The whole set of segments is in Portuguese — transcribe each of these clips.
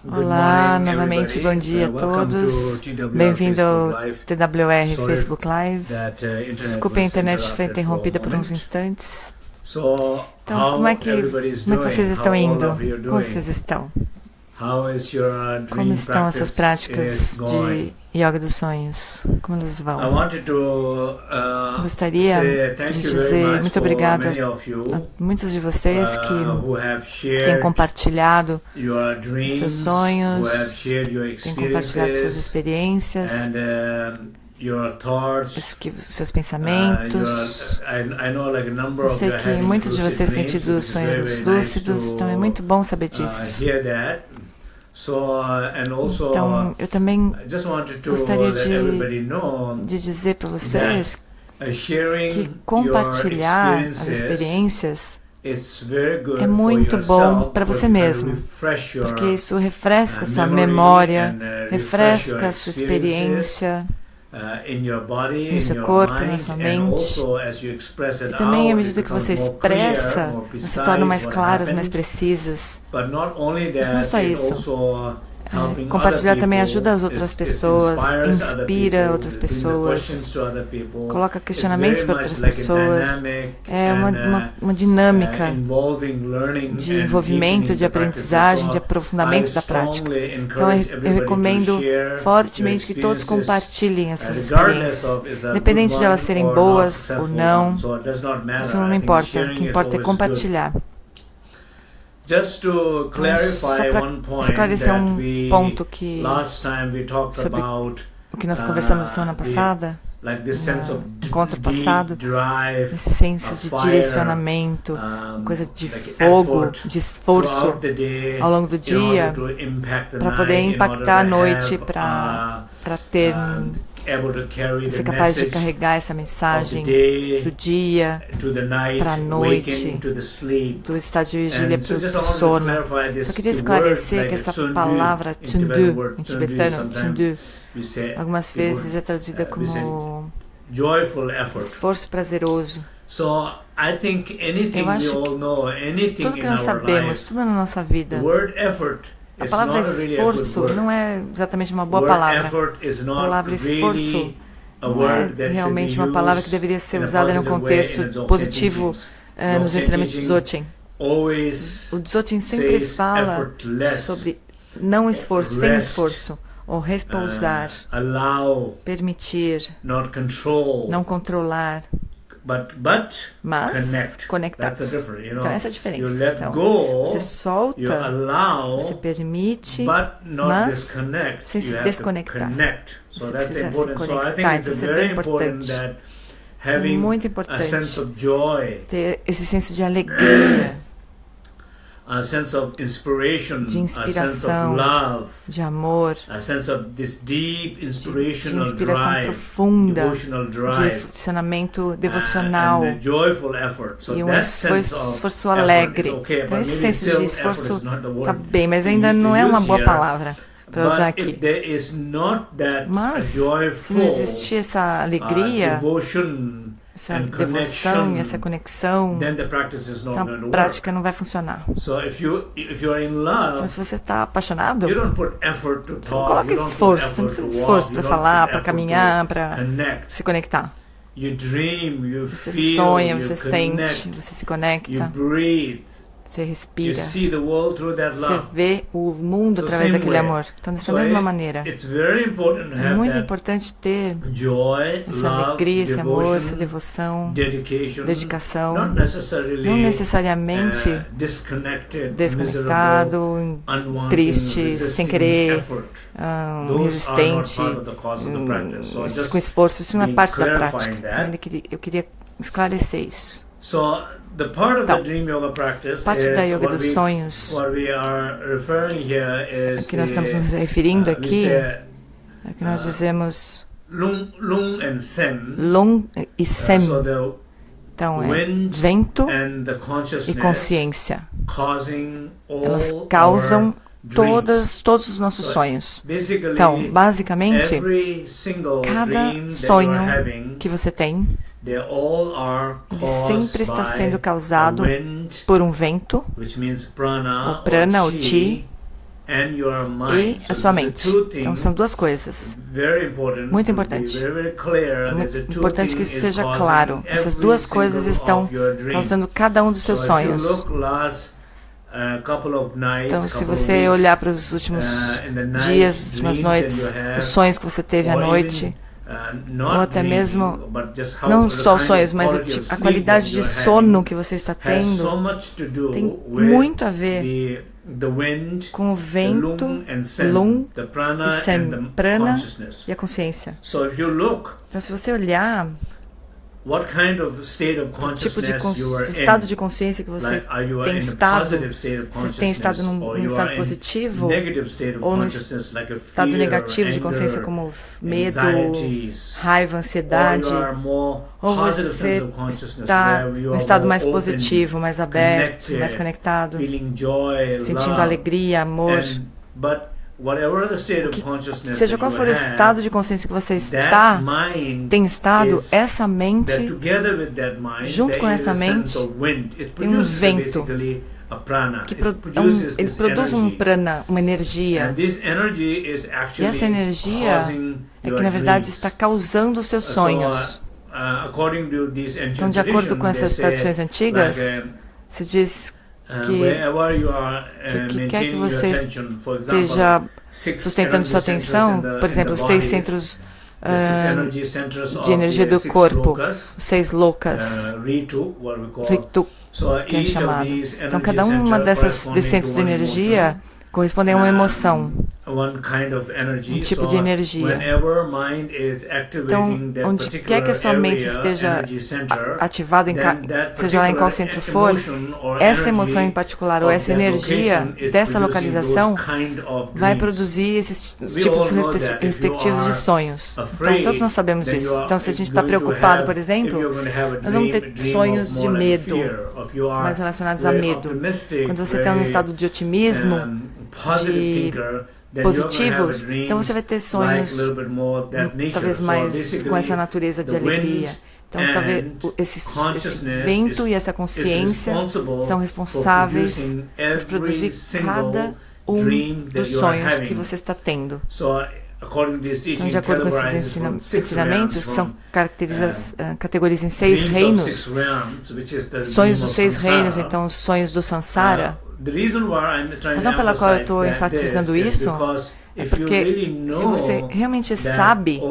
Olá, novamente, bom dia a todos. Bem-vindo ao TWR Facebook Live. Desculpe, a internet foi interrompida por uns instantes. Então, como é que vocês estão indo? Como vocês estão? Como estão as suas práticas de Yoga dos Sonhos? Como elas vão? Gostaria de dizer muito obrigado a muitos de vocês que têm compartilhado seus sonhos, têm compartilhado suas experiências, seus pensamentos. Eu sei que muitos de vocês têm tido sonhos lúcidos, então é muito bom saber disso. Então, eu também gostaria de dizer para vocês que compartilhar as experiências é muito bom para você mesmo, porque isso refresca a sua memória, refresca a sua experiência no seu corpo, na sua mente. E também, à medida que você expressa, se tornam mais claras, mais precisas. Mas não só isso. Compartilhar também ajuda as outras pessoas, inspira outras pessoas, coloca questionamentos para outras pessoas. É uma dinâmica de envolvimento, de aprendizagem, de aprofundamento da prática. Então eu recomendo fortemente que todos compartilhem as suas experiências, independente de elas serem boas ou não. Isso não importa, o que importa é compartilhar. Então, só para esclarecer um ponto sobre o que nós conversamos na semana passada, no encontro passado, esse senso de direcionamento, coisa de fogo, de esforço ao longo do dia, para poder impactar a noite, para ser capaz de carregar essa mensagem do dia para a noite, do estado de vigília para o sono. Eu queria esclarecer que essa palavra Tsundu, em tibetano, Tsundu, algumas vezes é traduzida como esforço prazeroso. Eu acho que tudo que nós sabemos, tudo na nossa vida, a palavra esforço não é exatamente uma boa palavra. A palavra esforço não é realmente uma palavra que deveria ser usada no contexto positivo nos ensinamentos do Dzogchen. O Dzogchen sempre fala sobre não esforço, sem esforço, ou repousar, permitir, não controlar, mas conectar. Então essa é a diferença. Então, você solta, você permite, mas sem se desconectar. Você precisa se conectar, então isso é bem importante. É muito importante ter esse senso de alegria, de inspiração, de amor, de inspiração profunda, de funcionamento devocional e um esforço alegre. Então esse senso de esforço está bem, mas ainda não é uma boa palavra para usar aqui. Mas se não existir essa alegria, essa devoção e essa conexão, então a prática não vai funcionar. Então, se você está apaixonado, você não coloca esforço, você não precisa de esforço para falar, para caminhar, para se conectar. Você sonha, você sente, você se conecta, você respira, você vê o mundo através daquele amor. Então, dessa mesma maneira, é muito importante ter essa alegria, esse amor, essa devoção, dedicação, não necessariamente desconectado, triste, sem querer, resistente, com esforço. Isso não é parte da prática. Então, eu queria esclarecer isso. Então, parte da Yoga dos Sonhos, que nós estamos nos referindo aqui, é que nós dizemos Lung e Sen. Então, é vento e consciência. Elas causam todos os nossos sonhos. Então, basicamente, cada sonho que você tem, ele sempre está sendo causado por um vento, o prana, o chi, e a sua mente. Então são duas coisas muito importantes. É importante que isso seja claro. Essas duas coisas estão causando cada um dos seus sonhos. Então, se você olhar para os últimos dias, as últimas noites, os sonhos que você teve à noite, ou até mesmo, não só os sonhos, mas a qualidade de sono que você está tendo, tem muito a ver com o vento, Lum e Sem, prana e a consciência. Então, se você olhar o tipo de estado de consciência que você tem estado, se tem estado num estado positivo ou num estado negativo de consciência, como medo, raiva, ansiedade, ou você está num estado mais positivo, mais aberto, mais conectado, sentindo alegria, amor. Seja qual for o estado de consciência que você tem estado, essa mente, junto com essa mente, tem um vento que ele produz um prana, uma energia. E essa energia é que, na verdade, está causando os seus sonhos. Então, de acordo com essas tradições antigas, se diz que o que quer que você esteja sustentando sua atenção, por exemplo, os 6 centros de energia do corpo, os 6 lokas, Ritu, que é chamado. Então, cada uma desses centros de energia corresponde a uma emoção, um tipo de energia. Então, onde quer que a sua mente esteja ativada, seja lá em qual centro for, essa emoção em particular, ou essa energia dessa localização, vai produzir esses tipos respectivos de sonhos. Então, todos nós sabemos disso. Então, se a gente está preocupado, por exemplo, nós vamos ter sonhos de medo, mais relacionados a medo. Quando você está num estado de otimismo, de positivos, então você vai ter sonhos talvez mais com essa natureza de alegria. Então, talvez esse vento e essa consciência são responsáveis por produzir cada um dos sonhos que você está tendo. Então, de acordo com esses ensinamentos, que são categorizados em 6 reinos, sonhos dos 6 reinos, então os sonhos do Sansara. A razão pela qual eu estou enfatizando isso é porque se você realmente sabe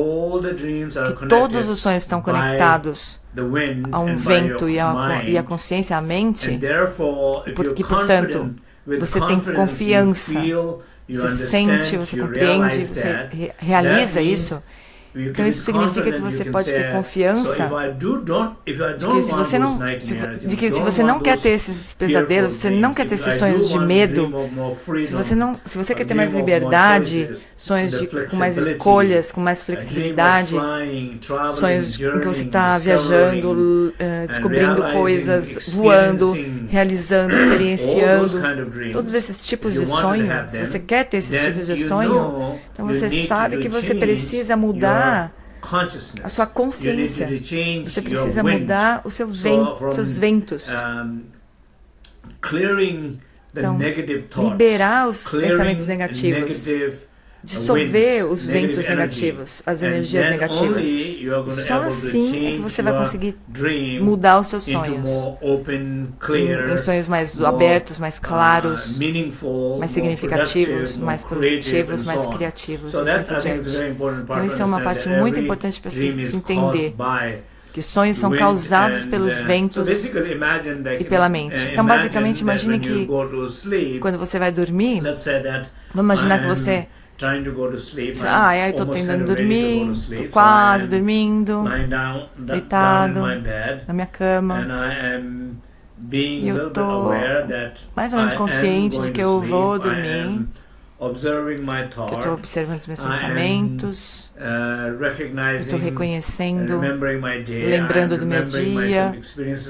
que todos os sonhos estão conectados a um vento e a consciência, a mente, e portanto, você tem confiança, você sente, você compreende, você realiza isso, então isso significa que você pode ter confiança de que se você não quer ter esses pesadelos, se você não quer ter esses sonhos de medo, se você quer ter mais liberdade, sonhos com mais escolhas, com mais flexibilidade, sonhos em que você está viajando, descobrindo coisas, voando, realizando, experienciando, todos esses tipos de sonho, se você quer ter esses tipos de sonho, então você sabe que você precisa mudar a sua consciência. Você precisa mudar os seus ventos. Então, liberar os pensamentos negativos, dissolver os ventos negativos, as energias negativas. Só assim é que você vai conseguir mudar os seus sonhos em sonhos mais abertos, mais claros, mais significativos, mais produtivos, mais criativos, assim por diante. Então isso é uma parte muito importante para se entender, que sonhos são causados pelos ventos e pela mente. Então, basicamente, imagine que quando você vai dormir, vamos imaginar que você estou tentando dormir, estou quase dormindo, deitado na minha cama, e eu estou mais ou menos consciente de que eu vou dormir, que eu estou observando os meus pensamentos, estou reconhecendo, lembrando do meu dia,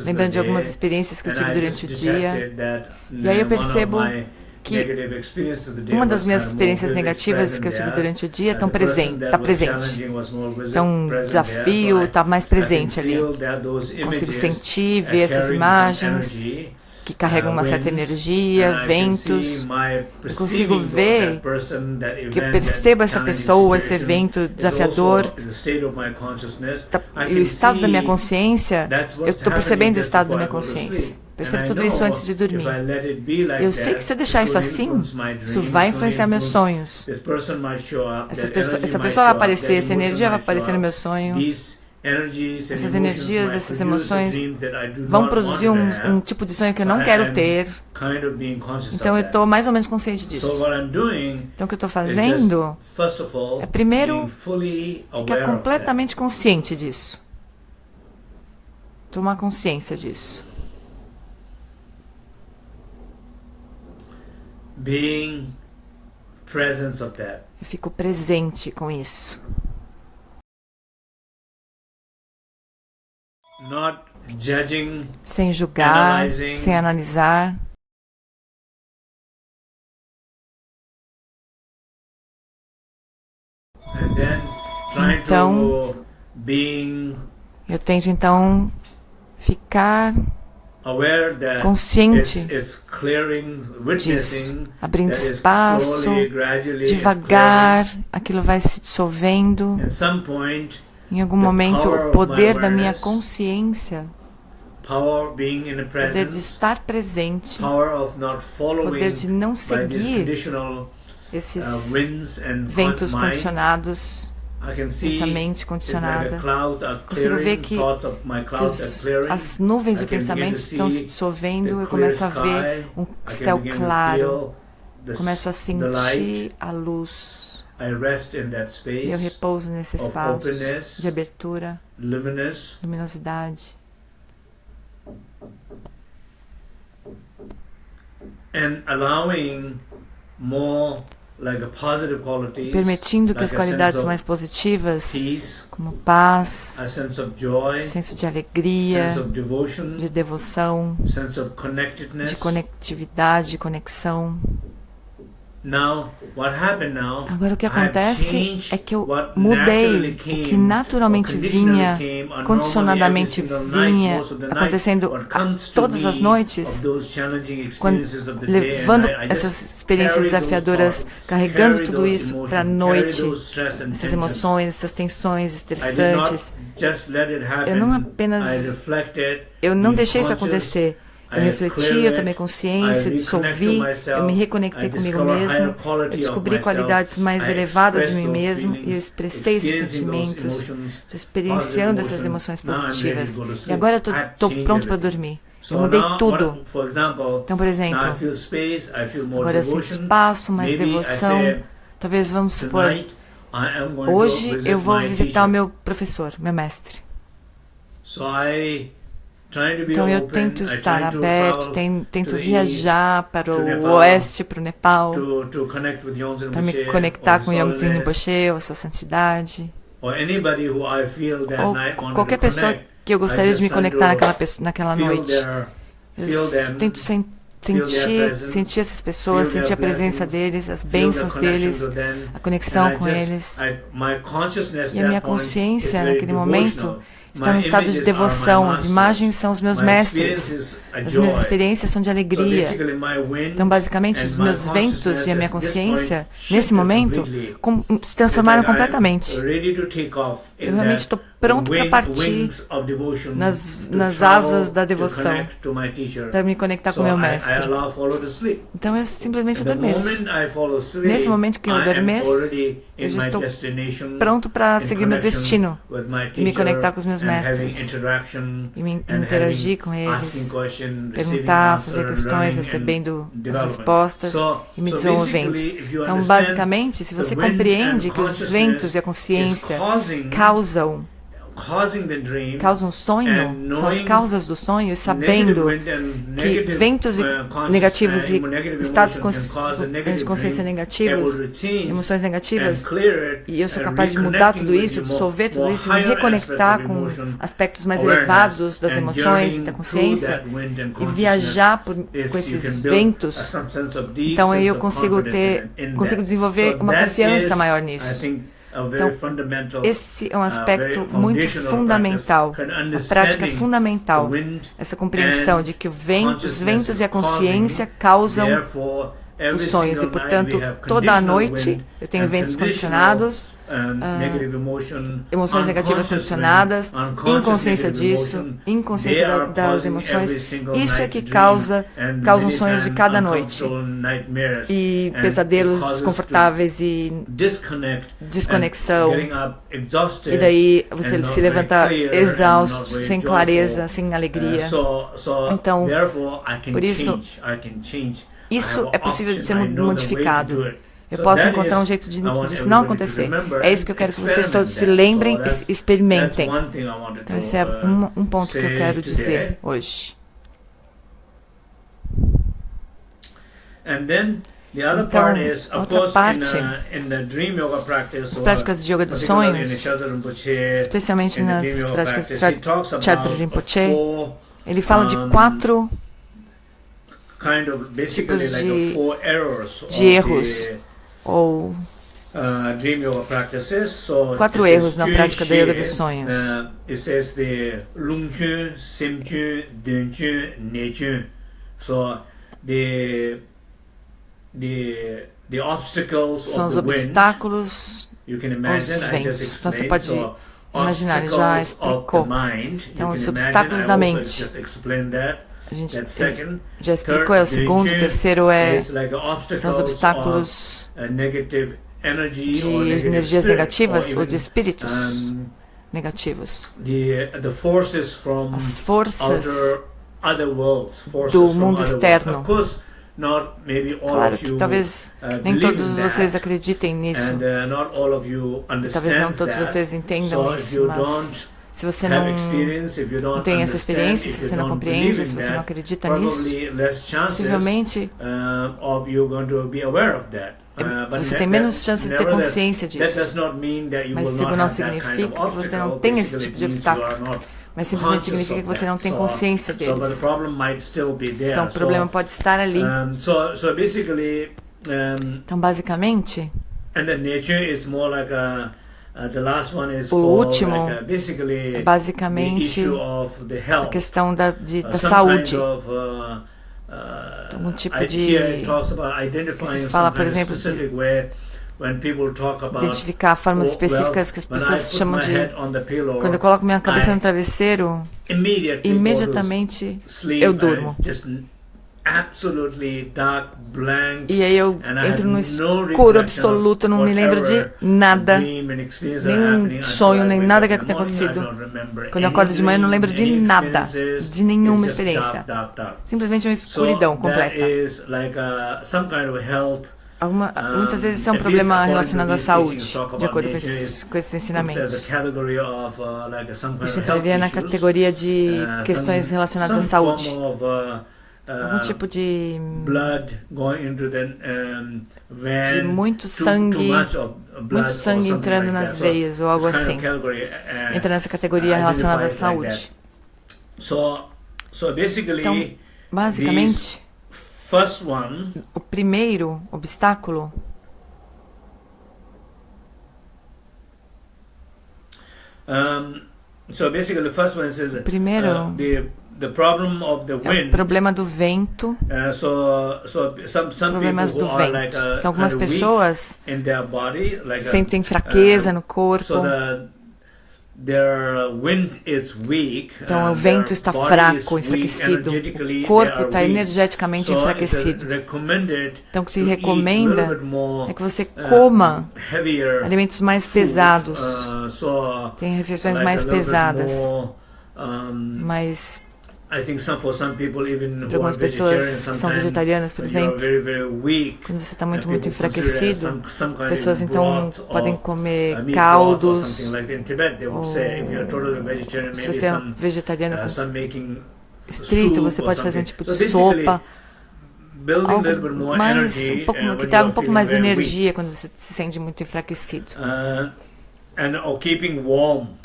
lembrando de algumas experiências que eu tive durante o dia, e aí eu percebo que uma das minhas experiências negativas que eu tive durante o dia está presente. Então, um desafio está mais presente ali. Consigo sentir, ver essas imagens que carregam uma certa energia, ventos. Eu consigo ver que eu percebo essa pessoa, esse evento desafiador. E o estado da minha consciência, eu estou percebendo o estado da minha consciência. Percebo tudo isso antes de dormir. Eu sei que se eu deixar isso assim, isso vai influenciar meus sonhos. Essa pessoa vai aparecer, essa energia vai aparecer no meu sonho. Essas energias, essas emoções vão produzir um tipo de sonho que eu não quero ter. Então eu estou mais ou menos consciente disso. Então o que eu estou fazendo é primeiro ficar completamente consciente disso. Tomar consciência disso. Eu fico presente com isso. Sem julgar, sem analisar. Então, eu tento então ficar consciente disso, abrindo espaço, devagar, aquilo vai se dissolvendo. Em algum momento, o poder da minha consciência, o poder de estar presente, o poder de não seguir esses ventos condicionados, essa mente condicionada. Consigo ver que as nuvens de pensamentos estão se dissolvendo. Eu começo a ver um céu claro, começo a sentir a luz. E eu repouso nesse espaço de abertura, luminosidade. Permitindo que as qualidades mais positivas, como paz, senso de alegria, de devoção, de conectividade, de conexão. Agora o que acontece é que eu mudei o que naturalmente vinha, condicionadamente vinha acontecendo todas as noites, levando essas experiências desafiadoras, carregando tudo isso para a noite, essas emoções, essas tensões estressantes. Eu não deixei isso acontecer. Eu refleti, eu tomei consciência, eu dissolvi, eu me reconectei comigo mesmo, eu descobri qualidades mais elevadas de mim mesmo e eu expressei esses sentimentos, estou experienciando essas emoções positivas. E agora eu estou pronto para dormir. Eu mudei tudo. Então, por exemplo, agora eu sinto espaço, mais devoção. Talvez, vamos supor, hoje eu vou visitar o meu professor, meu mestre. Então eu tento estar aberto, tento viajar para o oeste, para o Nepal, para me conectar com Yongdzin Rinpoche, ou a sua santidade, ou qualquer pessoa que eu gostaria de me conectar naquela noite. Eu tento sentir essas pessoas, sentir a presença deles, as bênçãos deles, a conexão com eles. E a minha consciência naquele momento está no estado de devoção. As imagens são os meus mestres. As minhas experiências são de alegria. Então, basicamente, os meus ventos e a minha consciência, nesse momento, se transformaram completamente. Eu realmente estou pronto para partir nas asas da devoção, para me conectar com o meu mestre. Então, eu simplesmente adormeço. Nesse momento que eu adormeço, eu já estou pronto para seguir meu destino e me conectar com os meus mestres e me interagir com eles, perguntar, fazer questões, recebendo as respostas e me desenvolvendo. Então, basicamente, se você compreende que os ventos e a consciência causam um sonho, são as causas do sonho, e sabendo que ventos negativos e estados de consciência negativos, emoções negativas, e eu sou capaz de mudar tudo isso, dissolver tudo isso, me reconectar com aspectos mais elevados das emoções e da consciência, e viajar com esses ventos, então aí eu consigo desenvolver uma confiança maior nisso. Então, esse é um aspecto muito fundamental, uma prática fundamental, essa compreensão de que os ventos e a consciência causam os sonhos, e portanto, toda a noite eu tenho ventos condicionados, emoções negativas condicionadas, inconsciência disso, inconsciência das emoções. Isso é que causam sonhos de cada noite, e pesadelos desconfortáveis e desconexão, e daí você se levanta exausto, sem clareza, sem alegria. Então, por isso, isso é possível de ser modificado. Eu posso encontrar um jeito de isso não acontecer. É isso que eu quero que vocês todos se lembrem e experimentem. Então, esse é um ponto que eu quero dizer hoje. Então, outra parte, as práticas de yoga dos sonhos, especialmente nas práticas de Chögyam Rinpoche, ele fala de 4 tipos de erros, ou 4 erros na prática da yoga dos sonhos. São os obstáculos, os ventos. Então você pode imaginar, ele já explicou. Então, os obstáculos da mente. A gente já explicou, é o segundo. O terceiro são os obstáculos de energias negativas ou de espíritos negativos. As forças do mundo externo. Claro que talvez nem todos vocês acreditem nisso. Talvez não todos vocês entendam isso, mas se você não tem essa experiência, se você não compreende, se você não acredita nisso, possivelmente você tem menos chance de ter consciência disso. Mas isso não significa que você não tem esse tipo de obstáculo. Mas simplesmente significa que você não tem consciência deles. Então o problema pode estar ali. Então basicamente, o último é basicamente a questão da saúde. Algum tipo de... que se fala, por exemplo, de identificar formas específicas que as pessoas chamam de... Quando eu coloco minha cabeça no travesseiro, imediatamente eu durmo. E aí eu entro no escuro absoluto, não me lembro de nada, nenhum sonho, nem nada que tenha acontecido. Quando eu acordo de manhã, eu não lembro de nada, de nenhuma experiência. Simplesmente uma escuridão completa. Muitas vezes isso é um problema relacionado à saúde, de acordo com esses ensinamentos. Isso entraria na categoria de questões relacionadas à saúde. Algum tipo de muito sangue entrando nas veias ou algo assim. Entra nessa categoria relacionada à saúde. Então, basicamente, o primeiro obstáculo é o problema do vento, problemas do vento. Então, algumas pessoas sentem fraqueza no corpo. Então, o vento está fraco, enfraquecido. O corpo está energeticamente enfraquecido. Então, o que se recomenda é que você coma alimentos mais pesados. Tem refeições mais pesadas. Mas para algumas pessoas que são vegetarianas, por exemplo, quando você está muito enfraquecido, as pessoas então podem comer caldos, ou se você é vegetariano estrito, você pode fazer um tipo de sopa, algo mais, que traga um pouco mais de energia quando você se sente muito enfraquecido.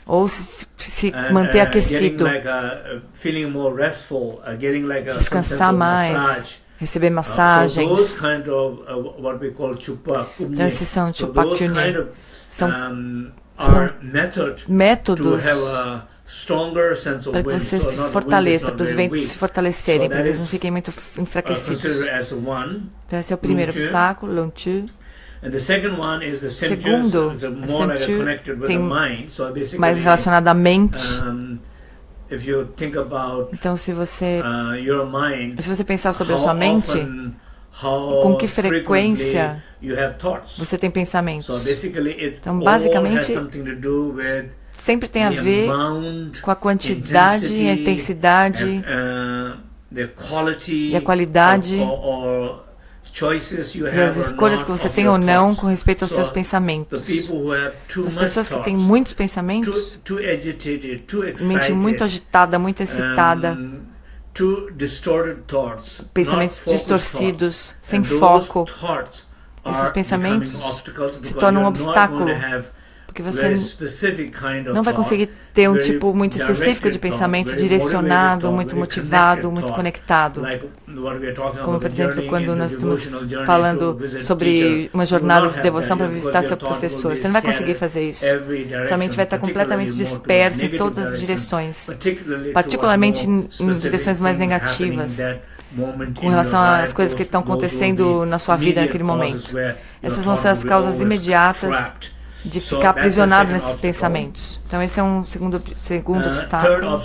Ou se manter aquecido, descansar mais, receber massagens. Então, esses são Chupa-Kyuni. São métodos para que você se fortaleça, para os ventos se fortalecerem, para que eles não fiquem muito enfraquecidos. Então, esse é o primeiro obstáculo, Longchu. Segundo, Senchu tem mais relacionado à mente. Então, se você pensar sobre a sua mente, com que frequência você tem pensamentos? Então, basicamente, sempre tem a ver com a quantidade, a intensidade e a qualidade e as escolhas que você tem ou não com respeito aos seus pensamentos. As pessoas que têm muitos pensamentos, mente muito agitada, muito excitada, pensamentos distorcidos, sem foco, esses pensamentos se tornam um obstáculo, porque você não vai conseguir ter um tipo muito específico de pensamento, direcionado, muito motivado, muito conectado. Como, por exemplo, quando nós estamos falando sobre uma jornada de devoção para visitar seu professor. Você não vai conseguir fazer isso. Sua mente vai estar completamente dispersa em todas as direções, particularmente em direções mais negativas, com relação às coisas que estão acontecendo na sua vida naquele momento. Essas vão ser as causas imediatas de ficar aprisionado nesses pensamentos. Então, esse é um segundo obstáculo.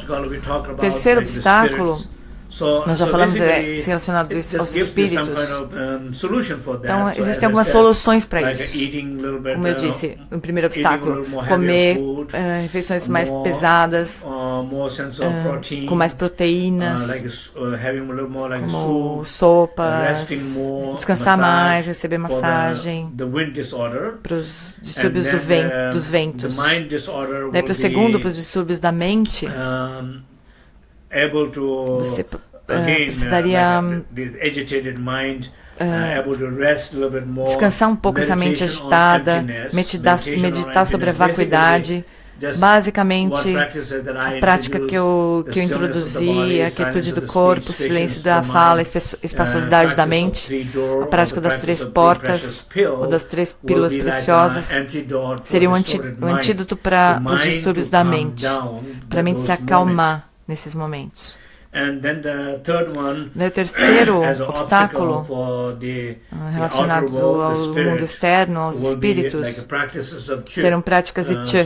Terceiro obstáculo, nós já falamos relacionado aos espíritos. Então, existem algumas soluções para isso. Como eu disse, o primeiro obstáculo, comer refeições mais pesadas, com mais proteínas, como sopas, descansar mais, receber massagem, para os distúrbios dos ventos. Daí, para o segundo, para os distúrbios da mente, você precisaria descansar um pouco essa mente agitada, meditar sobre a vacuidade. Basicamente, a prática que eu introduzi, a quietude do corpo, o silêncio da fala, a espaciosidade da mente, a prática das 3 portas, ou das 3 pílulas preciosas, seria um antídoto para os distúrbios da mente, para a mente se acalmar nesses momentos. O terceiro obstáculo relacionado ao mundo externo, aos espíritos, serão práticas de Chi.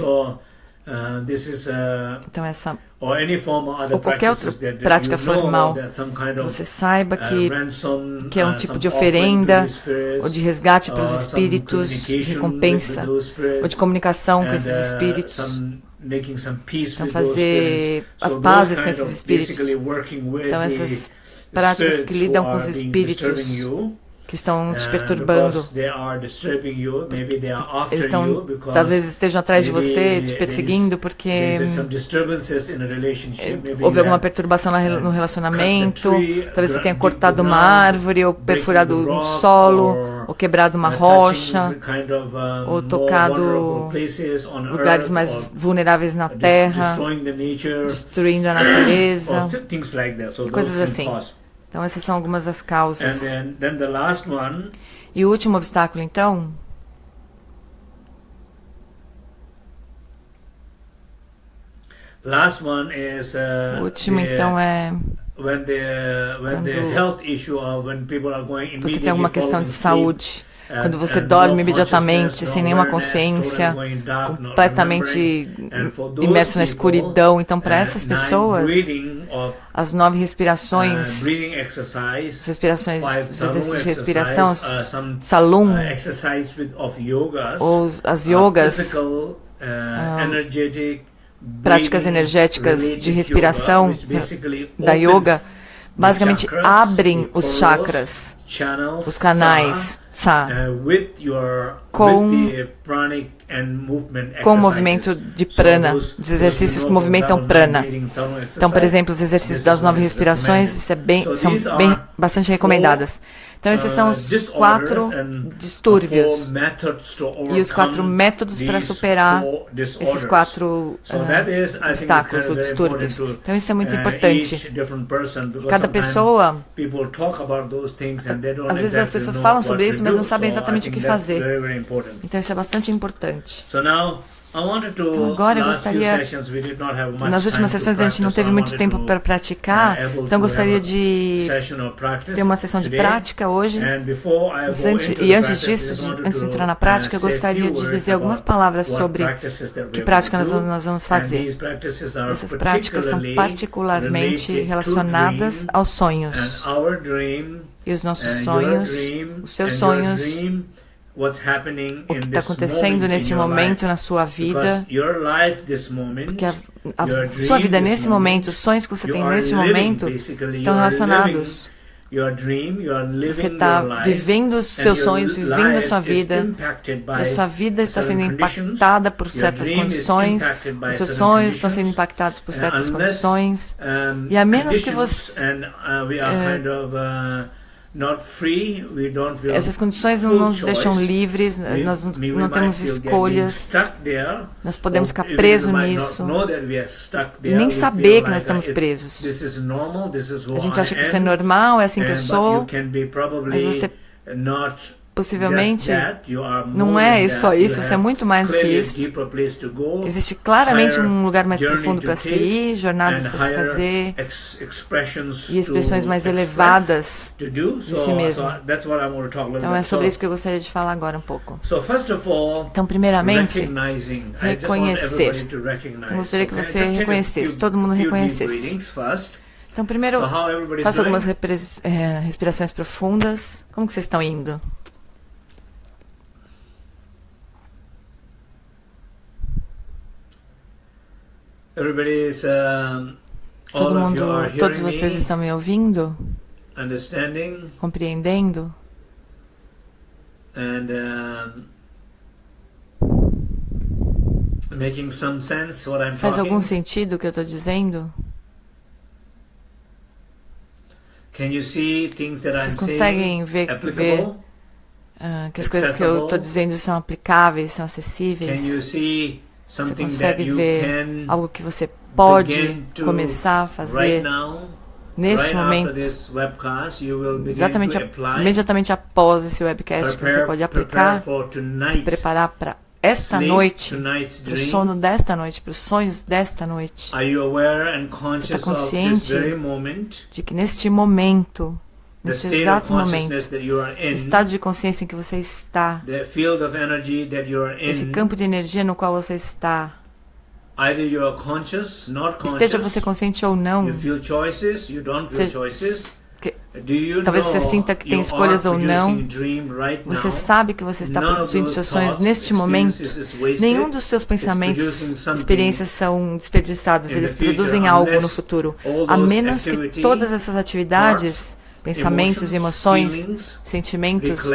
Então, essa ou qualquer outra prática formal, você saiba que é um tipo de oferenda ou de resgate para os espíritos, de recompensa ou de comunicação com esses espíritos. Então, fazer as pazes com esses espíritos. Então, essas práticas que lidam com os espíritos que estão te perturbando. Eles talvez estejam atrás de você, te perseguindo, porque houve alguma perturbação no relacionamento. Talvez você tenha cortado uma árvore, ou perfurado um solo, ou quebrado uma rocha, ou tocado lugares mais vulneráveis na terra, destruindo a natureza, coisas assim. Então, essas são algumas das causas. E o último obstáculo, então, o último, então, é quando você tem alguma questão de saúde, quando você dorme imediatamente, sem nenhuma consciência, completamente imerso na escuridão. Então, para essas pessoas, as 9 respirações, os exercícios de respiração, Salum, ou as yogas, práticas energéticas de respiração da yoga, basicamente abrem os chakras, os canais Sa, com o movimento de prana, os exercícios que movimentam prana. Então, por exemplo, os exercícios das 9 respirações, são bastante recomendadas. Então esses são os 4 distúrbios e os 4 métodos para superar esses 4 obstáculos ou distúrbios. Então isso é muito importante. Cada pessoa, às vezes as pessoas falam sobre isso, mas não sabem exatamente o que fazer. Então isso é bastante importante. Então agora eu gostaria, nas últimas sessões a gente não teve muito tempo para praticar, então eu gostaria de ter uma sessão de prática hoje. E antes disso, antes de entrar na prática, eu gostaria de dizer algumas palavras sobre que prática nós vamos fazer. Essas práticas são particularmente relacionadas aos sonhos. E os nossos sonhos, os seus sonhos, o que está acontecendo neste momento na sua vida, porque a sua vida nesse momento, os sonhos que você tem nesse momento estão relacionados. Você está vivendo os seus sonhos, vivendo a sua vida, e a sua vida está sendo impactada por certas condições, os seus sonhos estão sendo impactados por certas condições, e a menos que você... essas condições não nos deixam livres, nós não temos escolhas, nós podemos ficar presos nisso e nem saber que nós estamos presos. A gente acha que isso é normal, é assim que eu sou, mas você possivelmente não é só isso, você é muito mais do que isso. Existe claramente um lugar mais profundo para se ir, jornadas para se fazer e expressões mais elevadas de si mesmo. Então é sobre isso que eu gostaria de falar agora um pouco. Então, primeiramente, reconhecer. Eu gostaria que você reconhecesse, todo mundo reconhecesse. Então, primeiro, faça algumas respirações profundas. Como que vocês estão indo? Todo mundo, todos vocês estão me ouvindo, compreendendo, faz algum sentido o que eu estou dizendo? Vocês conseguem ver que as coisas que eu estou dizendo são aplicáveis, são acessíveis? Você consegue ver algo que você pode começar a fazer neste momento, imediatamente após esse webcast, que você pode aplicar, se preparar para esta noite, para o sono desta noite, para os sonhos desta noite. Você está consciente de que neste momento, neste exato momento, o estado de consciência em que você está, esse campo de energia no qual você está, esteja você consciente ou não, talvez você sinta que tem escolhas ou não, você sabe que você está produzindo seus sonhos neste momento. Nenhum dos seus pensamentos, experiências são desperdiçados, eles produzem algo no futuro, a menos que todas essas atividades, pensamentos, emoções, sentimentos,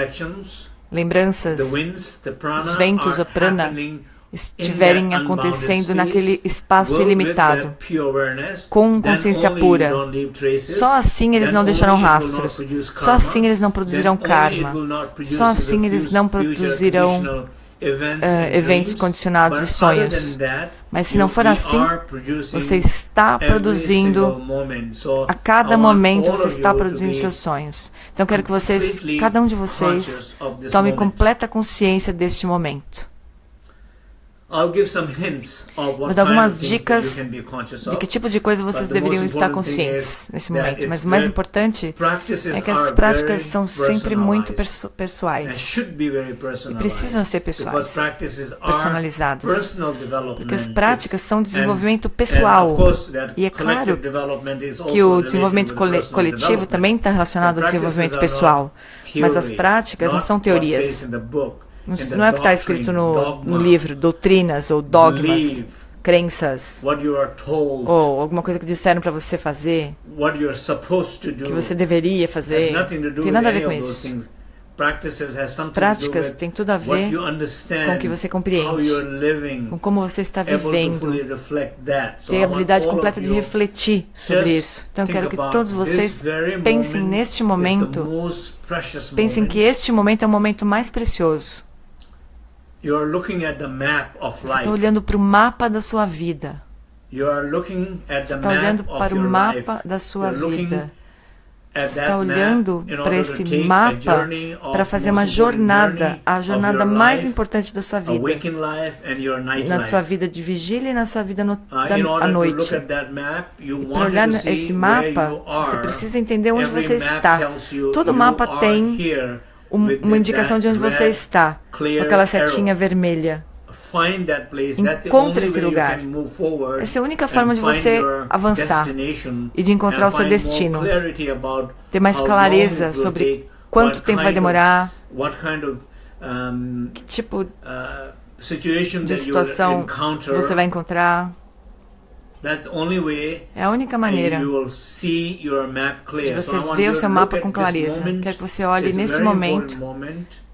lembranças, os ventos, o prana, estiverem acontecendo naquele espaço ilimitado, com consciência pura. Só assim eles não deixarão rastros, só assim eles não produzirão karma, só assim eles não produzirão eventos condicionados e sonhos. Mas se não for assim, você está produzindo, a cada momento você está produzindo seus sonhos. Então eu quero que vocês, cada um de vocês, tome completa consciência deste momento. Vou dar algumas dicas de que tipo de coisa vocês deveriam estar conscientes nesse momento. Mas o mais importante é que as práticas são sempre muito pessoais. E precisam ser pessoais, personalizadas. Porque as práticas são desenvolvimento pessoal. E é claro que o desenvolvimento coletivo também está relacionado ao desenvolvimento pessoal. Mas as práticas não são teorias. Não é o que está escrito no livro, doutrinas ou dogmas, crenças, ou alguma coisa que disseram para você fazer, que você deveria fazer. Não tem nada a ver com isso. As práticas têm tudo a ver com o que você compreende, com como você está vivendo. Ter a habilidade completa de refletir sobre isso. Então, eu quero que todos vocês pensem neste momento, pensem que este momento é o momento mais precioso. Você está olhando para o mapa da sua vida. Você está olhando para o mapa da sua vida. Você está olhando para esse mapa para fazer uma jornada, a jornada mais importante da sua vida, na sua vida de vigília e na sua vida à noite. Para olhar esse mapa, você precisa entender onde você está. Todo mapa tem uma indicação de onde você está, com aquela setinha vermelha. Encontre esse lugar. Essa é a única forma de você avançar e de encontrar o seu destino. Ter mais clareza sobre quanto tempo vai demorar, que tipo de situação você vai encontrar. É a única maneira de você ver o seu mapa com clareza. Quero que você olhe nesse momento,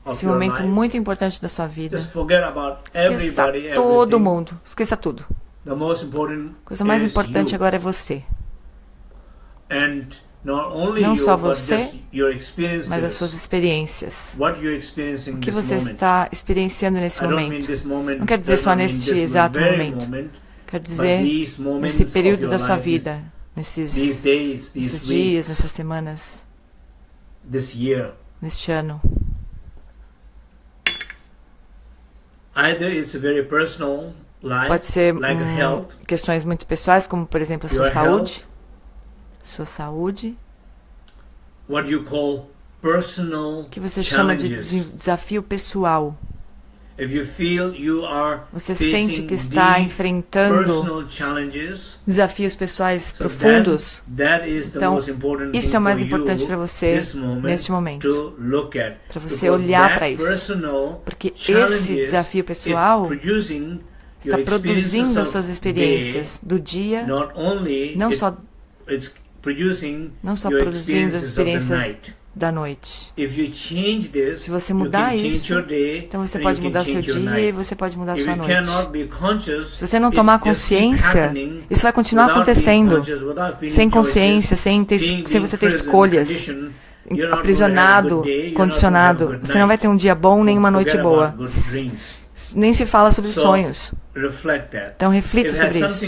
esse momento muito importante da sua vida. Esqueça todo mundo, esqueça tudo. A coisa mais importante agora é você. Não só você, mas as suas experiências. O que você está experienciando nesse momento. Não quero dizer só neste exato momento. Quero dizer nesse período da sua vida, nesses dias, nessas semanas, neste ano. Pode ser questões muito pessoais, como por exemplo a sua saúde. Sua saúde. O que você chama de desafio pessoal. Você sente que está enfrentando desafios pessoais profundos? Então, isso é o mais importante para você neste momento. Para você olhar para isso. Porque esse desafio pessoal está produzindo as suas experiências do dia, não só produzindo as experiências da noite. Se você mudar isso, então você pode mudar seu dia e você pode mudar sua noite. Se você não tomar consciência, isso vai continuar acontecendo sem consciência, sem você ter escolhas, aprisionado, condicionado. Você não vai ter um dia bom nem uma noite boa. Nem se fala sobre sonhos. Então reflita sobre isso.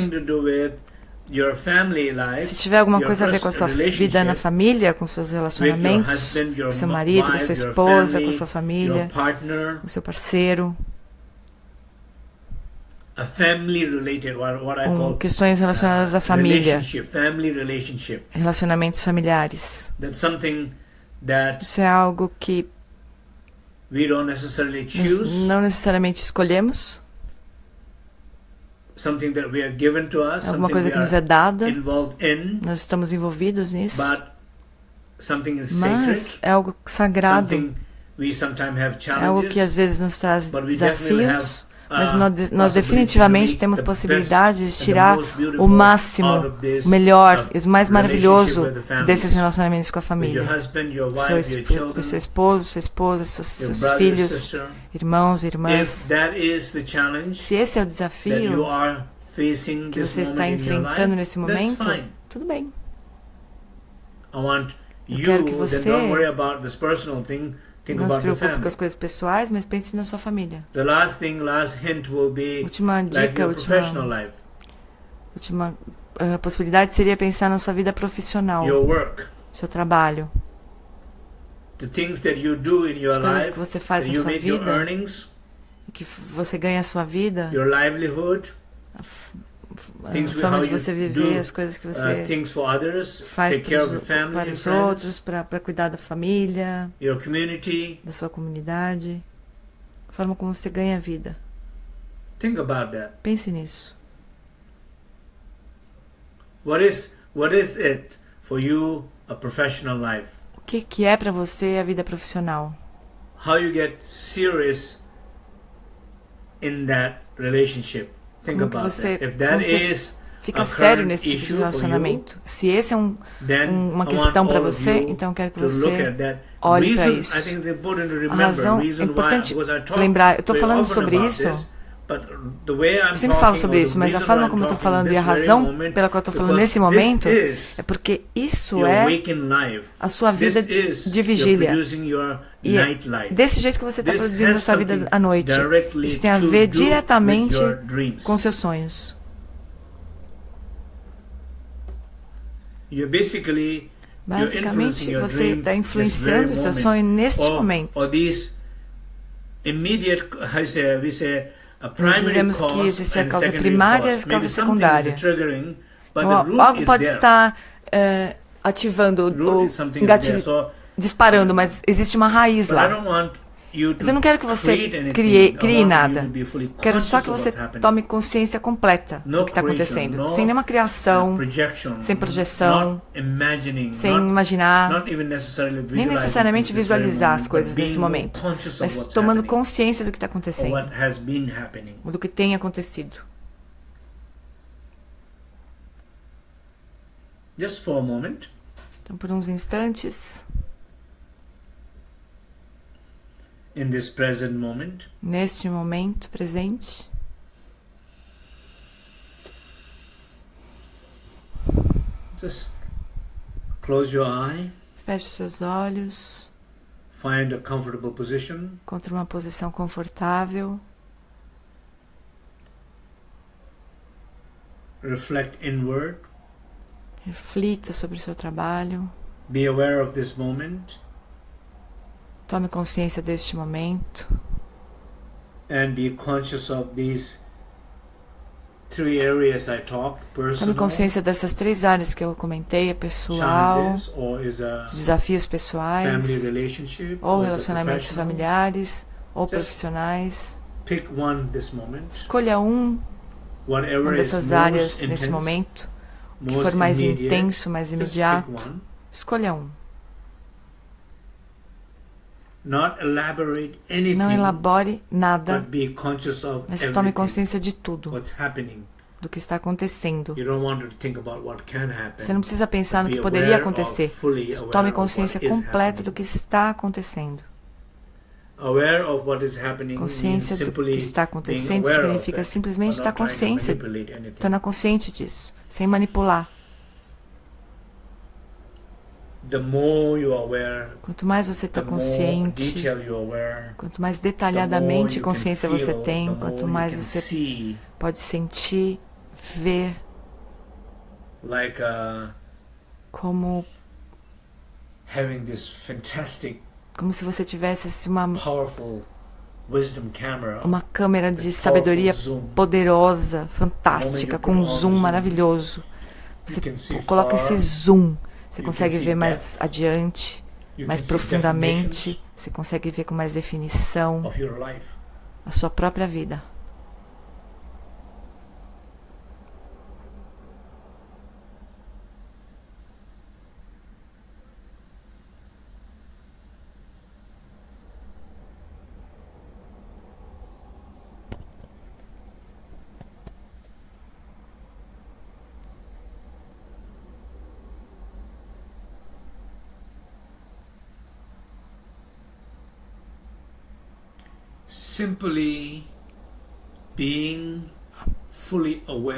Se tiver alguma coisa a ver com a sua vida na família, com seus relacionamentos, com seu marido, com sua esposa, com sua família, com seu parceiro, com questões relacionadas à família, relacionamentos familiares. Isso é algo que nós não necessariamente escolhemos. É alguma coisa que nos é dada, nós estamos envolvidos nisso, mas é algo sagrado, é algo que às vezes nos traz desafios, mas nós definitivamente temos possibilidade de tirar o máximo, o melhor e o mais maravilhoso desses relacionamentos com a família. Seu esposo, sua esposa, seus filhos, irmãos, irmãs. Se esse é o desafio que você está enfrentando nesse momento, tudo bem. Eu quero que você não se preocupe com as coisas pessoais, mas pense na sua família. Última dica, última possibilidade seria pensar na sua vida profissional, seu trabalho. As coisas que você faz na sua vida, que você ganha a sua vida, a forma de você viver, as coisas que você faz para os outros, para cuidar da família, da sua comunidade, a forma como você ganha a vida. Pense nisso. What is it for you a professional life? O que é para você a vida profissional? How you get serious in that relationship? Think about that. If that is fica sério nesse tipo de relacionamento. Se esse é uma questão para você, então eu quero que você olhe para isso. A razão é importante lembrar, eu estou falando sobre isso, eu sempre falo sobre isso, mas a forma como eu estou falando e a razão pela qual eu estou falando nesse momento é porque isso é a sua vida de vigília. E é desse jeito que você está produzindo a sua vida à noite. Isso tem a ver diretamente com seus sonhos. Basicamente, você está influenciando o seu sonho neste momento. Nós dizemos que existe a causa primária e a causa secundária. Então, algo pode estar ativando ou disparando, mas existe uma raiz lá. Mas eu não quero que você crie nada. Quero só que você tome consciência completa do que está acontecendo. Sem nenhuma criação, sem projeção, sem imaginar, nem necessariamente visualizar as coisas nesse momento, mas tomando consciência do que está acontecendo, do que tem acontecido. Então, por uns instantes, neste momento presente, just close your eye. Feche seus olhos. Find a comfortable position. Encontre uma posição confortável. Reflect inward. Reflita sobre o seu trabalho. Be aware of this moment. Tome consciência deste momento. And be conscious of these three areas I talked, personal, tome consciência dessas três áreas que eu comentei, pessoal, desafios pessoais, ou relacionamentos familiares, ou profissionais. Escolha uma dessas áreas nesse momento, que for mais intenso, mais imediato. Escolha um. Não elabore nada, mas tome consciência de tudo, do que está acontecendo. Você não precisa pensar no que poderia acontecer. Tome consciência completa do que está acontecendo. Consciência do que está acontecendo significa simplesmente estar consciente, tornar consciente disso, sem manipular. Quanto mais você está consciente, quanto mais detalhadamente consciência você tem, quanto mais você pode sentir, ver, como se você tivesse uma câmera de sabedoria poderosa, fantástica, com um zoom maravilhoso. Você coloca esse zoom. Você consegue ver mais adiante, mais profundamente. Você consegue ver com mais definição a sua própria vida.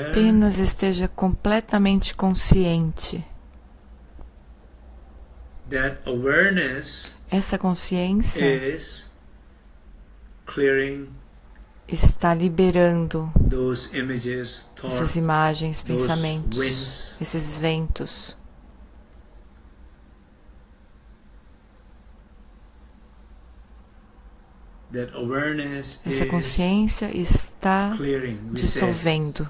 Apenas esteja completamente consciente. Essa consciência está liberando essas imagens, pensamentos, esses ventos. Essa consciência está dissolvendo.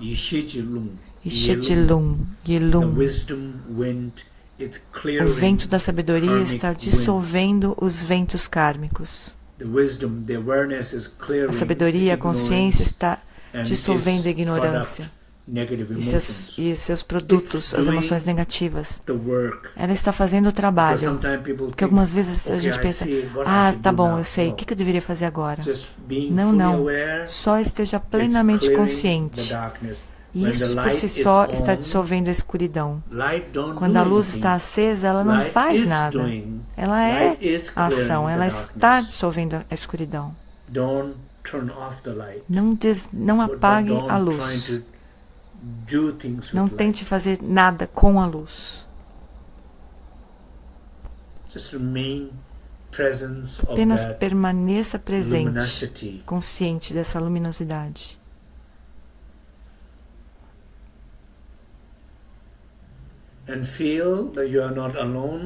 Yishe-Lung, Yilung. O vento da sabedoria está dissolvendo os ventos kármicos. A sabedoria, a consciência está dissolvendo a ignorância e seus produtos, as emoções negativas. Ela está fazendo o trabalho. Porque algumas vezes a gente pensa, tá bom, eu sei, o que eu deveria fazer agora? Não. Só esteja plenamente consciente. E isso por si só está dissolvendo a escuridão. Quando a luz está acesa, ela não faz nada. Ela é a ação, ela está dissolvendo a escuridão. Não apague a luz. Não tente fazer nada com a luz. Apenas permaneça presente, consciente dessa luminosidade.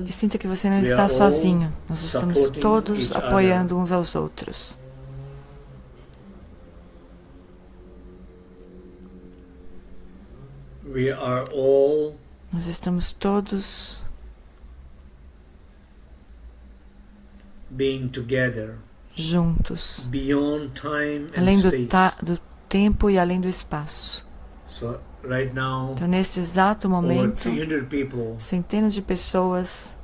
E sinta que você não está sozinho. Nós estamos todos apoiando uns aos outros. Nós estamos todos juntos, além do tempo e além do espaço. Então, neste exato momento, centenas de pessoas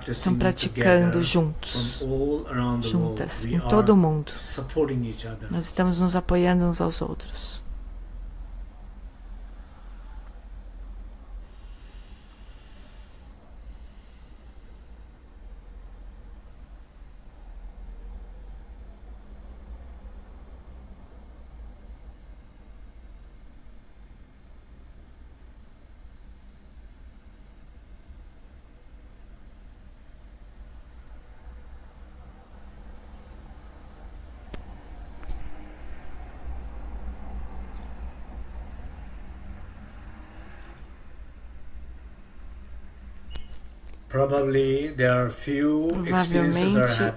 estão praticando juntas, em todo o mundo. Nós estamos nos apoiando uns aos outros. Provavelmente,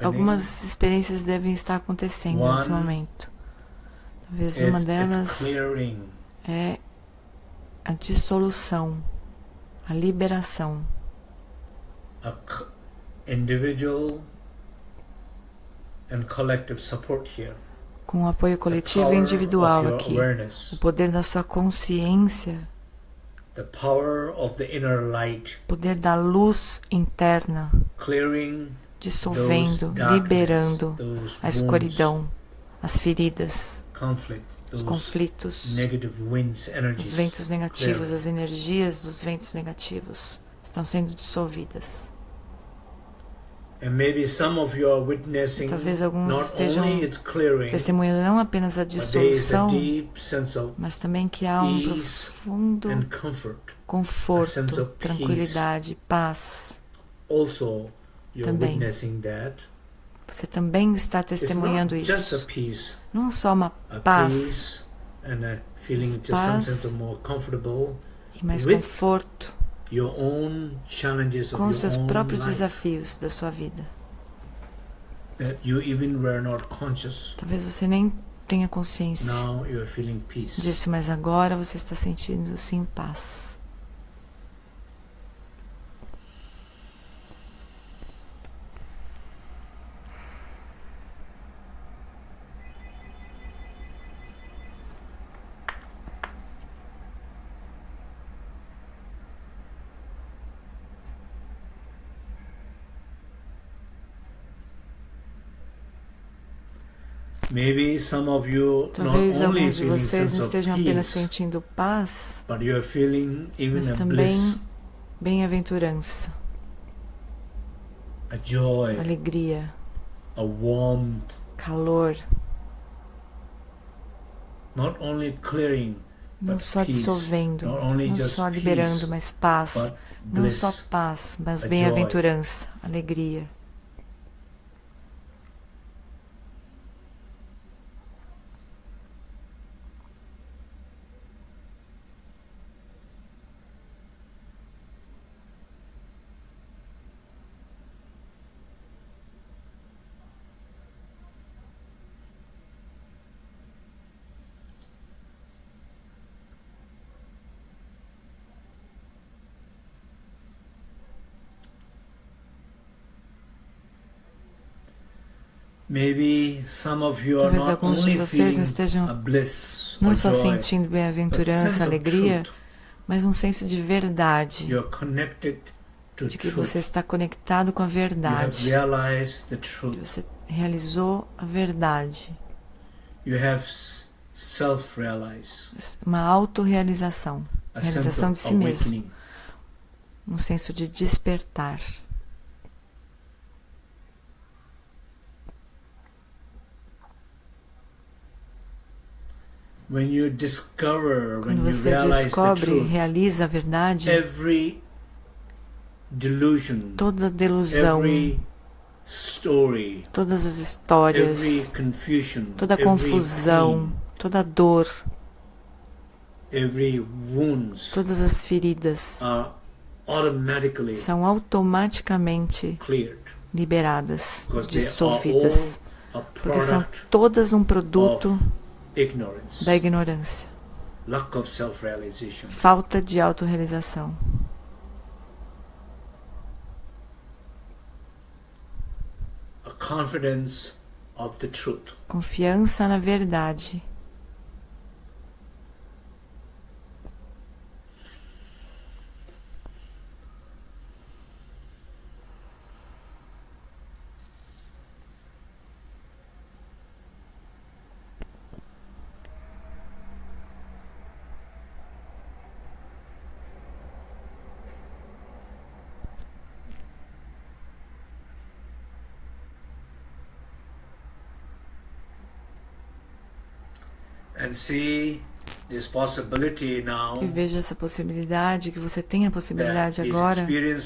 algumas experiências devem estar acontecendo nesse momento. Talvez uma delas é a dissolução, a liberação. Com o apoio coletivo e individual aqui, o poder da sua consciência, o poder da luz interna, dissolvendo, liberando a escuridão, as feridas, os conflitos, os ventos negativos, as energias dos ventos negativos estão sendo dissolvidas. Talvez alguns estejam testemunhando não apenas a dissolução, mas também que há um profundo conforto, tranquilidade, paz. Também. Você também está testemunhando isso. Não só uma paz, mas paz e mais conforto com os seus próprios desafios da sua vida. Talvez você nem tenha consciência disso, mas agora você está sentindo-se em paz. Talvez alguns de vocês não estejam apenas sentindo paz, mas também bem-aventurança, alegria, calor. Não só dissolvendo, não só liberando, mas paz. Não só paz, mas bem-aventurança, alegria. Talvez alguns de vocês não estejam não só sentindo bem-aventurança, alegria, mas um senso de verdade, de que você está conectado com a verdade, que você realizou a verdade. uma autorrealização, realização de si mesmo, um senso de despertar. Quando você descobre, realiza a verdade, toda delusão, todas as histórias, toda confusão, toda dor, todas as feridas são automaticamente liberadas, dissolvidas, porque são todas um produto da ignorância, falta de autorrealização. Confiança na verdade. E veja essa possibilidade, que você tem a possibilidade agora de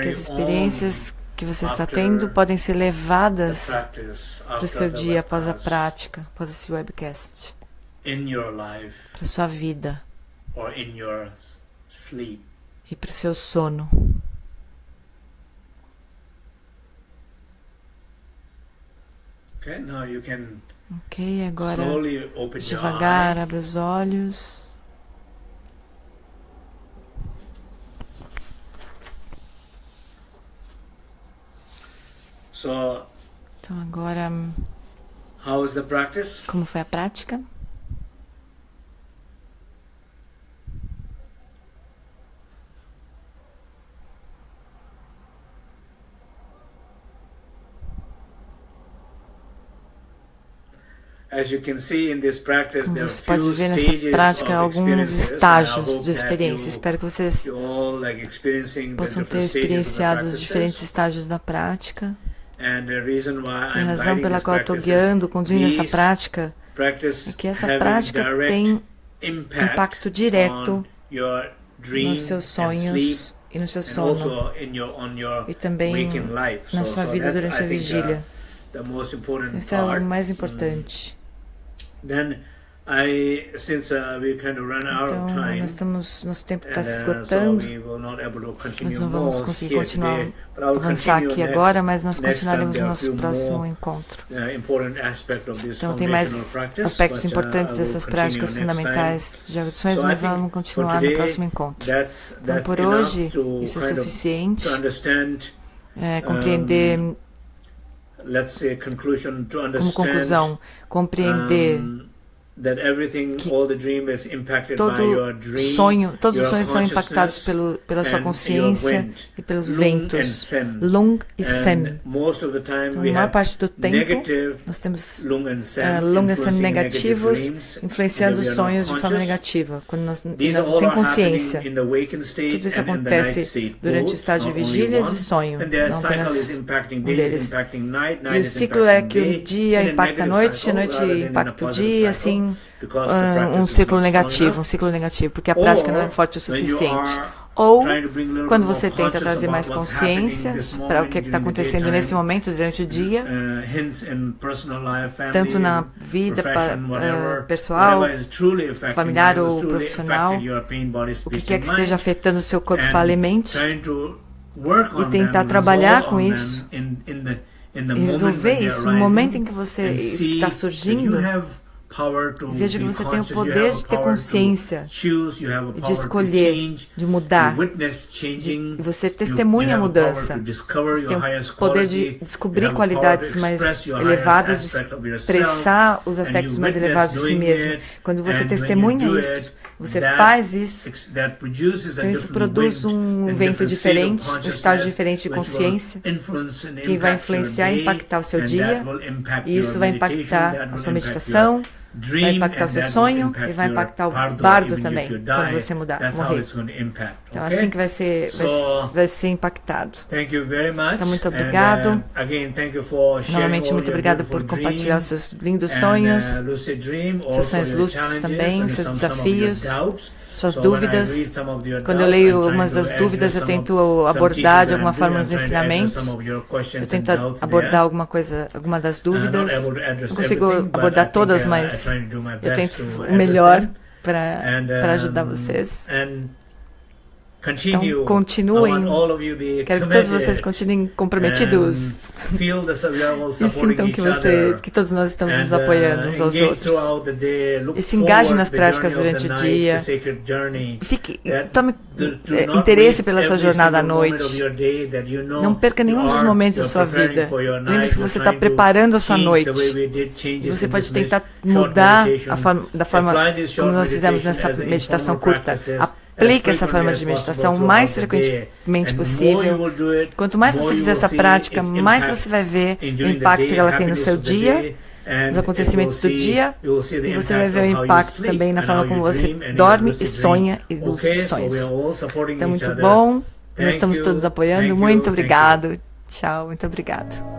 que as experiências que você está tendo podem ser levadas para o seu dia após a prática, após esse webcast, para a sua vida e para o seu sono. Ok, agora devagar abra os olhos. Então agora, como foi a prática? Como você pode ver nessa prática alguns estágios de experiência. Espero que vocês possam ter experienciado os diferentes estágios da prática. A razão pela qual eu estou guiando, conduzindo essa prática, é que essa prática tem impacto direto nos seus sonhos e no seu sono, e também na sua vida durante a vigília. Isso é o mais importante. Então, nosso tempo está se esgotando. Nós não vamos conseguir continuar a avançar aqui agora, mas nós continuaremos no nosso próximo encontro. Então tem mais aspectos importantes dessas práticas fundamentais de yoga de sonhos, mas nós vamos continuar no próximo encontro. Então por hoje, isso é suficiente. Compreender, como conclusão, compreender que todos os sonhos são impactados pela sua consciência e pelos ventos, Lung e Sem. Então, na maior parte do tempo, nós temos Lung e Sem negativos influenciando os sonhos de forma negativa, quando nós estamos sem consciência. Tudo isso acontece durante o estágio de vigília e de sonho, não apenas um deles. E o ciclo é que o dia impacta a noite impacta o dia, assim, um ciclo negativo, porque a prática não é forte o suficiente. Ou, quando você tenta trazer mais consciência para o que está acontecendo nesse momento, durante o dia, tanto na vida pessoal, familiar ou profissional, o que quer que esteja afetando o seu corpo, fala e mente, e tentar trabalhar com isso, e resolver isso no momento em que isso está surgindo. Veja que você tem o poder de ter consciência, de escolher, de mudar, e você testemunha a mudança. Você tem o poder de descobrir qualidades mais elevadas, de expressar os aspectos mais elevados de si mesmo. Quando você testemunha isso, você faz isso, então isso produz um vento diferente, um estágio diferente de consciência, que vai influenciar e impactar o seu dia, e isso vai impactar a sua meditação, vai impactar o seu sonho e vai impactar o bardo também, quando você morrer. Então, assim que vai ser impactado. Então, muito obrigado. Novamente, muito obrigado por compartilhar os seus lindos sonhos, seus sonhos lúcidos também, seus desafios, suas dúvidas. Quando eu leio algumas das dúvidas, eu tento abordar de alguma forma nos ensinamentos. Eu tento abordar alguma das dúvidas. Não consigo abordar todas, mas eu tento o melhor para ajudar vocês. Então, continuem. Quero que todos vocês continuem comprometidos e sintam que todos nós estamos nos apoiando uns aos outros. E se engajem nas práticas durante o dia. Tome interesse pela sua jornada à noite. Não perca nenhum dos momentos da sua vida. Lembre-se que você está preparando a sua noite. E você pode tentar mudar da forma como nós fizemos nessa meditação curta. Aplique essa forma de meditação o mais frequentemente possível. Quanto mais você fizer essa prática, mais você vai ver o impacto que ela tem no seu dia, nos acontecimentos do dia, e você vai ver o impacto também na forma como você dorme e sonha e nos sonhos. Então, muito bom. Nós estamos todos apoiando. Muito obrigado. Tchau, muito obrigado.